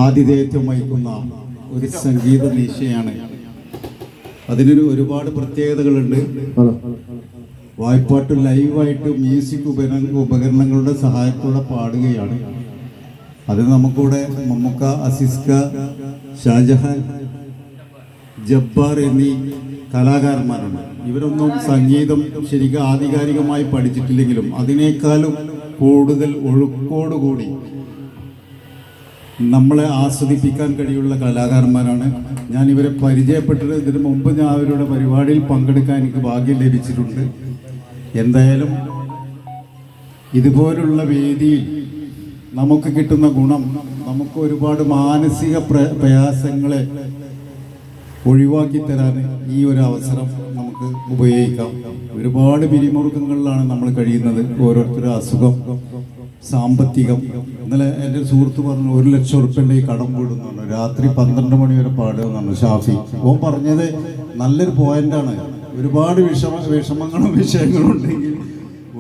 ആതിഥേയത്വം വഹിക്കുന്ന ഒരു സംഗീത നിശയാണ്. അതിനൊരു ഒരുപാട് പ്രത്യേകതകളുണ്ട്. വായ്പാട്ട് ലൈവായിട്ട് മ്യൂസിക് ഉപകരണങ്ങളുടെ സഹായത്തോടെ പാടുകയാണ്. അത് നമുക്കിവിടെ മമ്മൂക്ക, അസിസ്ക, ഷാജഹാൻ, ജബ്ബാർ എന്നീ കലാകാരന്മാരുണ്ട്. ഇവരൊന്നും സംഗീതം ശരിക്കും ആധികാരികമായി പഠിച്ചിട്ടില്ലെങ്കിലും അതിനേക്കാളും കൂടുതൽ ഒഴുക്കോടുകൂടി നമ്മളെ ആസ്വദിപ്പിക്കാൻ കഴിയുള്ള കലാകാരന്മാരാണ്. ഞാൻ ഇവരെ പരിചയപ്പെട്ടത് ഇതിനു മുമ്പ് ഞാൻ അവരുടെ പരിപാടിയിൽ പങ്കെടുക്കാൻ എനിക്ക് ഭാഗ്യം ലഭിച്ചിട്ടുണ്ട്. എന്തായാലും ഇതുപോലുള്ള വേദിയിൽ നമുക്ക് കിട്ടുന്ന ഗുണം, നമുക്ക് ഒരുപാട് മാനസിക പ്രയാസങ്ങളെ ഒഴിവാക്കി തരാൻ ഈ ഒരു അവസരം നമുക്ക് ഉപയോഗിക്കാം. ഒരുപാട് പിരിമുറുക്കങ്ങളിലാണ് നമ്മൾ കഴിയുന്നത്. ഓരോരുത്തരുടെ അസുഖം, സാമ്പത്തികം. ഇന്നലെ എൻ്റെ സുഹൃത്ത് പറഞ്ഞു 1 ലക്ഷം ഉറുപ്പിൻ്റെ ഈ കടം വീടുന്നാണ്. രാത്രി 12 മണി വരെ പാടുമെന്നാണ് ഷാഫി. ഓൻ പറഞ്ഞത് നല്ലൊരു പോയിന്റാണ്. ഒരുപാട് വിഷമങ്ങളും വിഷയങ്ങളും ഉണ്ടെങ്കിൽ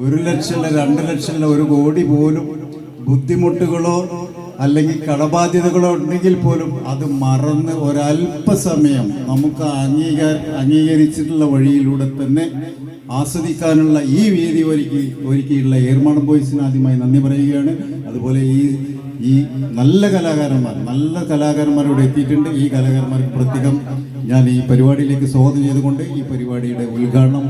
1 ലക്ഷമല്ല, 2 ലക്ഷമല്ല, 1 കോടി പോലും ബുദ്ധിമുട്ടുകളോ അല്ലെങ്കിൽ കടബാധ്യതകളോ ഉണ്ടെങ്കിൽ പോലും അത് മറന്ന് ഒരല്പസമയം നമുക്ക് അംഗീകരിച്ചിട്ടുള്ള വഴിയിലൂടെ തന്നെ ആസ്വദിക്കാനുള്ള ഈ വേദി ഒരുക്കിയുള്ള ഏർമാടം ബോയ്സിന് ആദ്യമായി നന്ദി പറയുകയാണ്. അതുപോലെ ഈ നല്ല കലാകാരന്മാർ ഇവിടെ എത്തിയിട്ടുണ്ട്. ഈ കലാകാരന്മാർക്ക് പ്രത്യേകം ഞാൻ ഈ പരിപാടിയിലേക്ക് സ്വാഗതം ചെയ്തുകൊണ്ട് ഈ പരിപാടിയുടെ ഉദ്ഘാടനം